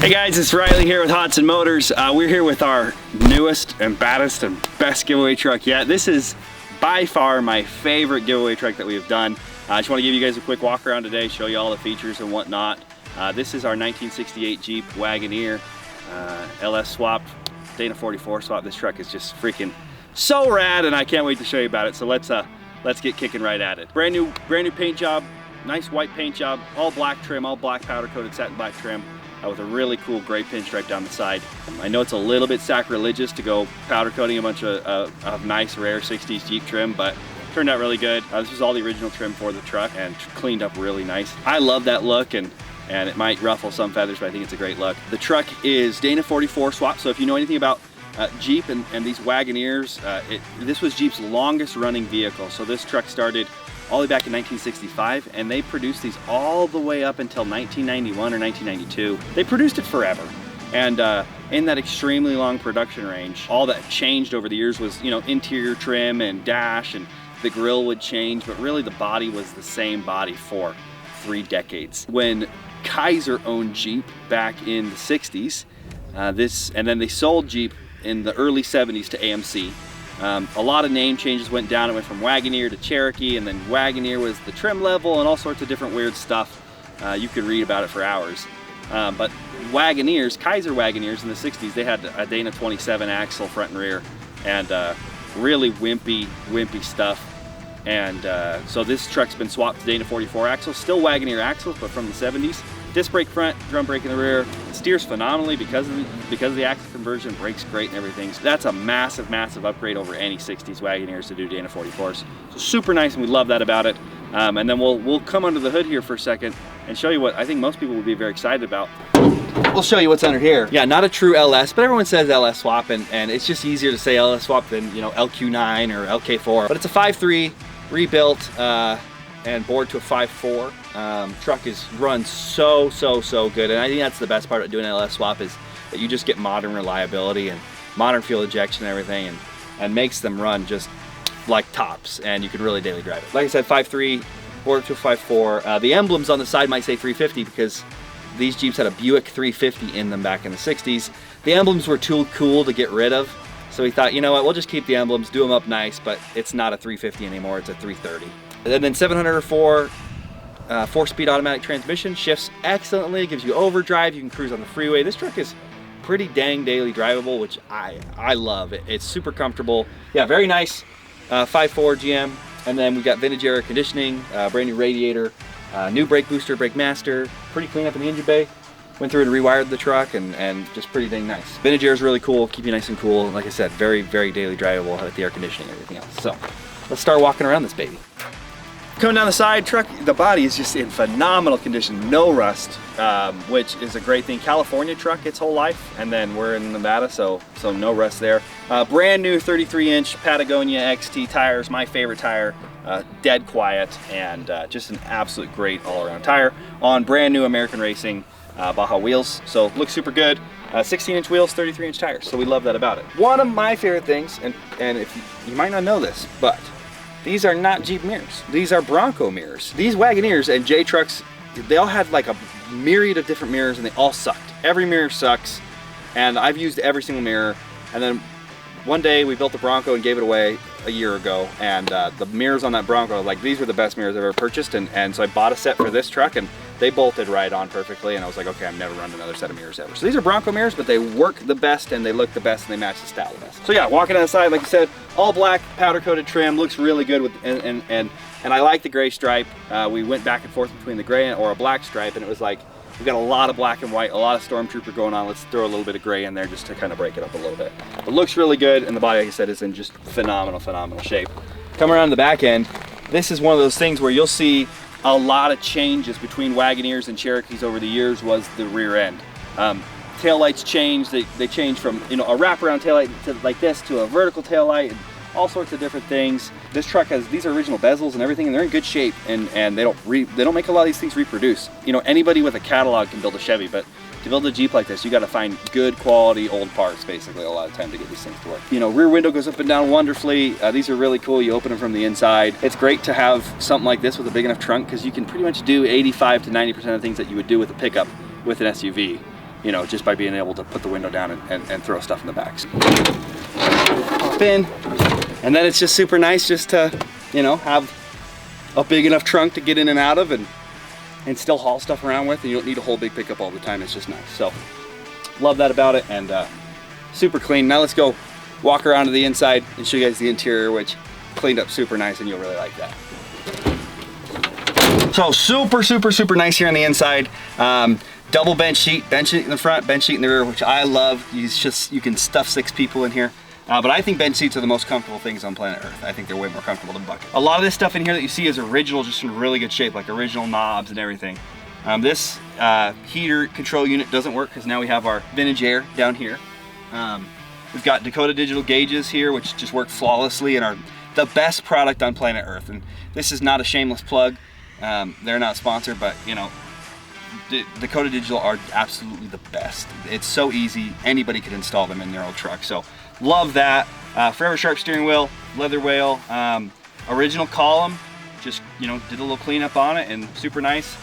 Hey guys, it's Riley here with Hodson Motors. We're here with our newest and baddest and best giveaway truck yet. This is by far my favorite giveaway truck that we have done. I just want to give you guys a quick walk around today, show you all the features and whatnot. This is our 1968 Jeep Wagoneer, LS swapped, Dana 44 swap. This truck is just freaking so rad, and I can't wait to show you about it. So let's get kicking right at it. Brand new paint job, nice white paint job, all black trim, all black powder coated satin black trim. With a really cool gray pinstripe down the side. I know it's a little bit sacrilegious to go powder coating a bunch of nice rare 60s Jeep trim, but turned out really good. This was all the original trim for the truck and cleaned up really nice. I love that look, and it might ruffle some feathers, but I think it's a great look. The truck is Dana 44 swap, so if you know anything about Jeep and these Wagoneers, this was Jeep's longest running vehicle. So this truck started all the way back in 1965, and they produced these all the way up until 1991 or 1992. They produced it forever. And in that extremely long production range, all that changed over the years was, you know, interior trim and dash, and the grille would change, but really the body was the same body for 3 decades. When Kaiser owned Jeep back in the 60s, and then they sold Jeep in the early 70s to AMC. A lot of name changes went down. It went from Wagoneer to Cherokee, and then Wagoneer was the trim level and all sorts of different weird stuff. You could read about it for hours. But Wagoneers, Kaiser Wagoneers in the 60s, they had a Dana 27 axle front and rear, and really wimpy stuff. And so this truck's been swapped to Dana 44 axles, still Wagoneer axles, but from the 70s. Disc brake front, drum brake in the rear. It steers phenomenally because of the axle conversion, brakes great and everything. So that's a massive, massive upgrade over any 60s Wagoneers to do Dana 44s. So super nice, and we love that about it. And then we'll come under the hood here for a second and show you what I think most people would be very excited about. We'll show you what's under here. Yeah, not a true LS, but everyone says LS swap, and it's just easier to say LS swap than, you know, LQ9 or LK4. But it's a 5.3 rebuilt and bored to a 5.4. Truck runs so good, and I think that's the best part of doing an LS swap, is that you just get modern reliability and modern fuel injection and everything, and makes them run just like tops, and you can really daily drive it. Like I said, 5.3 bored to a 5.4. The emblems on the side might say 350 because these Jeeps had a Buick 350 in them back in the 60s. The emblems were too cool to get rid of, so we thought, you know what, we'll just keep the emblems, do them up nice, but it's not a 350 anymore, it's a 330. And then 704 4-speed automatic transmission, shifts excellently, gives you overdrive, you can cruise on the freeway. This truck is pretty dang daily drivable, which I love. It's super comfortable. Yeah, very nice 5.4 GM. And then we got vintage air conditioning, brand new radiator, new brake booster, brake master, pretty clean up in the engine bay. Went through and rewired the truck, and just pretty dang nice. Vintage air is really cool, keep you nice and cool. Like I said, very, very daily drivable with the air conditioning and everything else. So let's start walking around this baby. Coming down the side, truck, the body is just in phenomenal condition, no rust, which is a great thing. California truck its whole life, and then we're in Nevada, so no rust there. Brand new 33-inch Patagonia XT tires, my favorite tire, dead quiet, and just an absolute great all-around tire on brand new American Racing Baja wheels, so looks super good. 16-inch wheels, 33-inch tires, so we love that about it. One of my favorite things, and if you might not know this, but these are not Jeep mirrors. These are Bronco mirrors. These Wagoneers and J trucks, they all had like a myriad of different mirrors, and they all sucked. Every mirror sucks, and I've used every single mirror. And then one day we built the Bronco and gave it away a year ago, and the mirrors on that Bronco, like, these were the best mirrors I've ever purchased, and so I bought a set for this truck, and they bolted right on perfectly, and I was like, okay, I'm never running another set of mirrors ever. So these are Bronco mirrors, but they work the best, and they look the best, and they match the style the best. So yeah, walking down the side, like I said, all black powder coated trim, looks really good with, and I like the gray stripe. We went back and forth between the gray or a black stripe, and it was like, we've got a lot of black and white, a lot of Stormtrooper going on. Let's throw a little bit of gray in there just to kind of break it up a little bit. It looks really good, and the body, like I said, is in just phenomenal shape. Coming around the back end, this is one of those things where you'll see a lot of changes between Wagoneers and Cherokees over the years was the rear end. Taillights changed, they changed from, you know, a wraparound taillight to like this to a vertical taillight, and all sorts of different things. This truck has, these are original bezels and everything, and they're in good shape, and they don't make a lot of these things reproduce. You know, anybody with a catalog can build a Chevy, but to build a Jeep like this, you got to find good quality old parts basically a lot of time to get these things to work. You know, rear window goes up and down wonderfully. These are really cool. You open them from the inside. It's great to have something like this with a big enough trunk, because you can pretty much do 85 to 90% of the things that you would do with a pickup with an SUV. you know, just by being able to put the window down and throw stuff in the back. So, pop in, and then it's just super nice just to, you know, have a big enough trunk to get in and out of and still haul stuff around with, and you don't need a whole big pickup all the time. It's just nice. So love that about it, and super clean. Now let's go walk around to the inside and show you guys the interior, which cleaned up super nice, and you'll really like that. So super nice here on the inside. Double bench seat in the front, bench seat in the rear, which I love. You can stuff 6 people in here. But I think bench seats are the most comfortable things on planet Earth. I think they're way more comfortable than bucket. A lot of this stuff in here that you see is original, just in really good shape, like original knobs and everything. This heater control unit doesn't work because now we have our vintage air down here. We've got Dakota digital gauges here, which just work flawlessly and are the best product on planet Earth. And this is not a shameless plug. They're not sponsored, but you know, Dakota Digital are absolutely the best. It's so easy, anybody could install them in their old truck. So love that. Forever sharp steering wheel, leather wheel, original column, just, you know, did a little cleanup on it and super nice.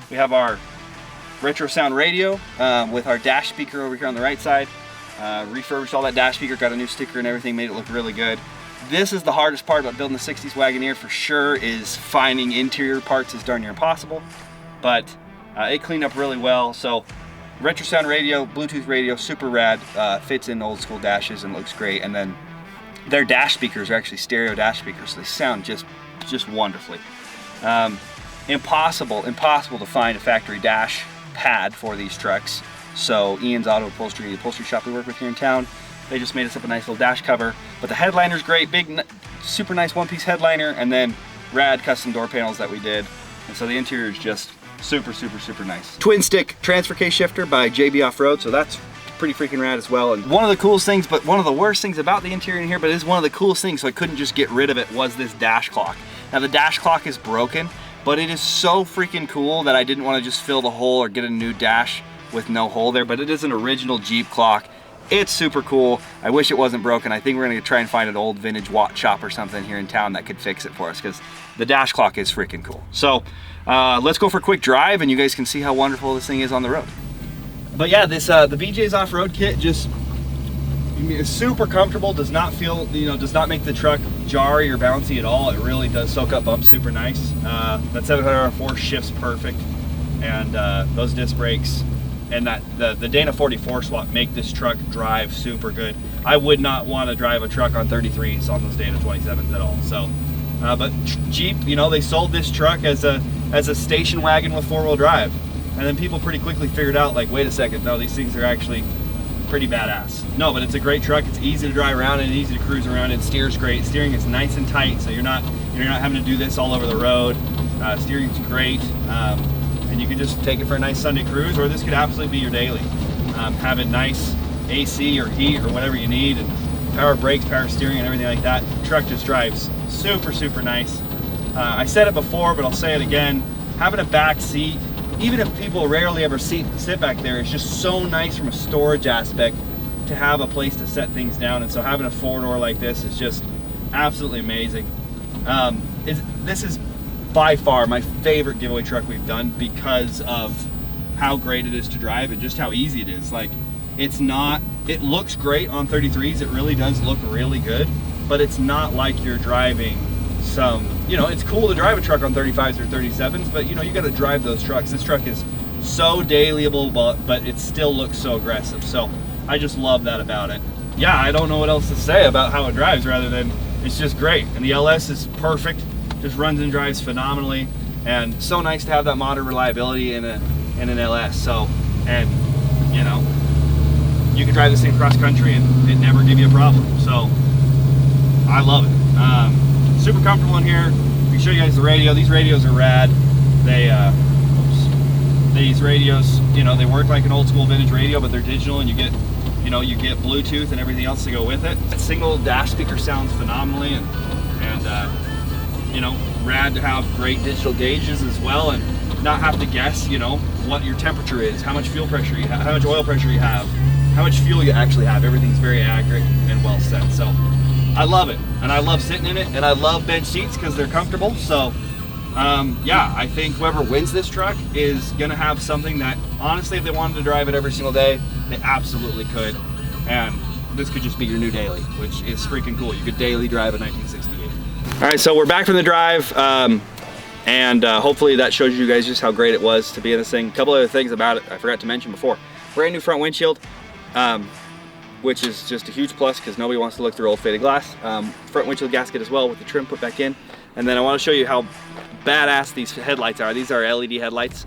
We have our retro sound radio with our dash speaker over here on the right side. Refurbished all that dash speaker, got a new sticker and everything, made it look really good. This is the hardest part about building the 60s Wagoneer for sure, is finding interior parts is darn near impossible, but it cleaned up really well. So retro sound radio, Bluetooth radio, super rad, fits in old school dashes and looks great. And then their dash speakers are actually stereo dash speakers, so they sound just wonderfully. Impossible to find a factory dash pad for these trucks. So Ian's Auto Upholstery, the upholstery shop we work with here in town, they just made us up a nice little dash cover. But the headliner's great, big, super nice one-piece headliner, and then rad custom door panels that we did. And so the interior is just super nice. Twin stick transfer case shifter by JB Off-Road, so that's pretty freaking rad as well. And one of the coolest things, but one of the worst things about the interior in here, but it is one of the coolest things, so I couldn't just get rid of it, was this dash clock. Now the dash clock is broken, but it is so freaking cool that I didn't want to just fill the hole or get a new dash with no hole there, but it is an original Jeep clock. It's super cool. I wish it wasn't broken. I think we're gonna try and find an old vintage watch shop or something here in town that could fix it for us, because the dash clock is freaking cool. So let's go for a quick drive and you guys can see how wonderful this thing is on the road. But yeah, this the BJ's off-road kit just is super comfortable, does not feel, you know, does not make the truck jarry or bouncy at all. It really does soak up bumps super nice. That 700R4 shifts perfect, and those disc brakes and that the Dana 44 swap make this truck drive super good. I would not want to drive a truck on 33s on those Dana 27s at all. So, but Jeep, you know, they sold this truck as a station wagon with 4-wheel drive, and then people pretty quickly figured out, like, wait a second, no, these things are actually pretty badass. No, but it's a great truck. It's easy to drive around and easy to cruise around. It steers great. Steering is nice and tight, so you're not having to do this all over the road. Steering's great. And you can just take it for a nice Sunday cruise, or this could absolutely be your daily. Have it nice AC or heat or whatever you need, and power brakes, power steering, and everything like that. The truck just drives super nice. I said it before, but I'll say it again. Having a back seat, even if people rarely ever sit back there, it's just so nice from a storage aspect to have a place to set things down. And so having a 4-door like this is just absolutely amazing. This is by far my favorite giveaway truck we've done because of how great it is to drive and just how easy it is. Like, it looks great on 33s, it really does look really good, but it's not like you're driving some, you know, it's cool to drive a truck on 35s or 37s, but you know, you got to drive those trucks. This truck is so dailyable, but it still looks so aggressive. So I just love that about it. Yeah, I don't know what else to say about how it drives rather than it's just great. And the LS is perfect. Just runs and drives phenomenally, and so nice to have that modern reliability in an LS. So, and you know, you can drive this thing cross country and it never give you a problem. So I love it. Super comfortable in here. We can show you guys the radio. These radios are rad. These radios, you know, they work like an old school vintage radio, but they're digital, and you get Bluetooth and everything else to go with it. That single dash speaker sounds phenomenally, and you know, rad to have great digital gauges as well, and not have to guess, you know, what your temperature is, how much fuel pressure you have, how much oil pressure you have, how much fuel you actually have. Everything's very accurate and well set. So I love it, and I love sitting in it, and I love bench seats because they're comfortable. So yeah, I think whoever wins this truck is gonna have something that, honestly, if they wanted to drive it every single day, they absolutely could. And this could just be your new daily, which is freaking cool. You could daily drive a 1968. All right, so we're back from the drive, and hopefully that shows you guys just how great it was to be in this thing. A couple other things about it I forgot to mention before. Brand new front windshield, which is just a huge plus because nobody wants to look through old faded glass. Front windshield gasket as well with the trim put back in. And then I want to show you how badass these headlights are. These are LED headlights.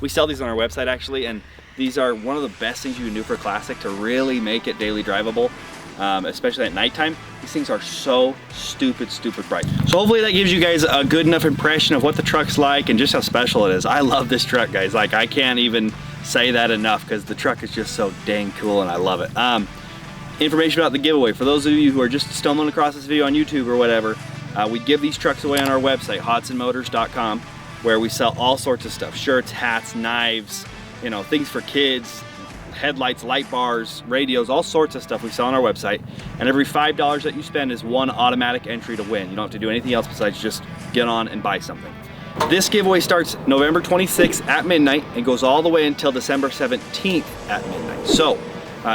We sell these on our website actually, and these are one of the best things you can do for a classic to really make it daily drivable, especially at nighttime. These things are so stupid bright. So hopefully that gives you guys a good enough impression of what the truck's like and just how special it is. I love this truck, guys. Like, I can't even say that enough because the truck is just so dang cool and I love it. Information about the giveaway. For those of you who are just stumbling across this video on YouTube or whatever, we give these trucks away on our website, hodsandmotors.com, where we sell all sorts of stuff. Shirts, hats, knives, you know, things for kids, headlights, light bars, radios, all sorts of stuff we sell on our website. And every $5 that you spend is one automatic entry to win. You don't have to do anything else besides just get on and buy something. This giveaway starts November 26th at midnight and goes all the way until December 17th at midnight. So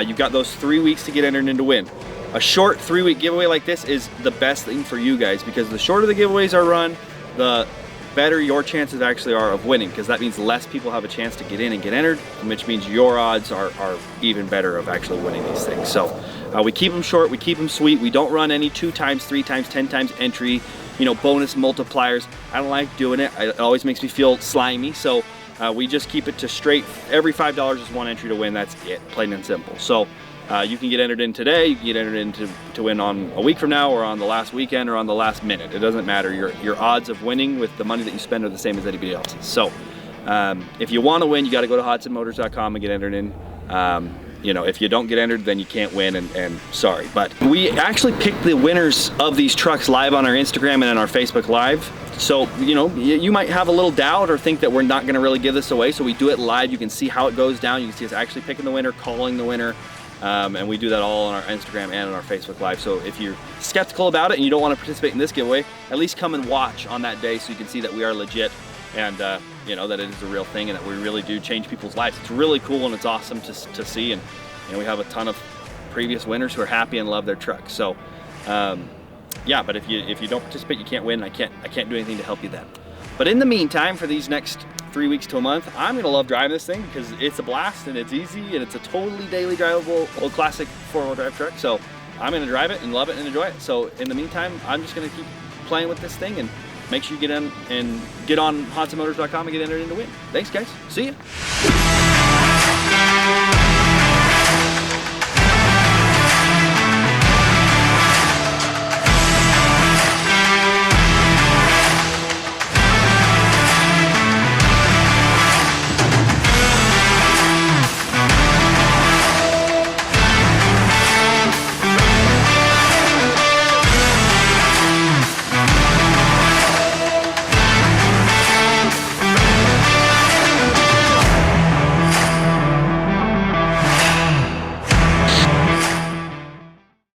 you've got those 3 weeks to get entered in to win. A short 3-week giveaway like this is the best thing for you guys because the shorter the giveaways are run, the better your chances actually are of winning, because that means less people have a chance to get in and get entered, which means your odds are even better of actually winning these things. So we keep them short, we keep them sweet. We don't run any 2 times, 3 times, 10 times entry, you know, bonus multipliers. I don't like doing it. It always makes me feel slimy. So we just keep it to straight. Every $5 is one entry to win. That's it, plain and simple. So you can get entered in today, you can get entered in to win on a week from now or on the last weekend or on the last minute. It doesn't matter. Your odds of winning with the money that you spend are the same as anybody else's. So if you want to win, you got to go to hodsandmotors.com and get entered in. You know, if you don't get entered, then you can't win, and sorry. But we actually picked the winners of these trucks live on our Instagram and on our Facebook Live. So, you know, you might have a little doubt or think that we're not going to really give this away. So we do it live. You can see how it goes down. You can see us actually picking the winner, calling the winner. And we do that all on our Instagram and on our Facebook Live. So if you're skeptical about it and you don't want to participate in this giveaway, at least come and watch on that day so you can see that we are legit and you know, that it is a real thing and that we really do change people's lives. It's really cool and it's awesome to see, and you know, we have a ton of previous winners who are happy and love their truck. So yeah, but if you don't participate, you can't win. I can't do anything to help you then. But in the meantime, for these next 3 weeks to a month, I'm gonna love driving this thing because it's a blast and it's easy and it's a totally daily drivable old classic 4-wheel drive truck. So I'm gonna drive it and love it and enjoy it. So in the meantime, I'm just gonna keep playing with this thing, and make sure you get in and get on hodsandmotors.com and get entered in to win. Thanks guys, see ya.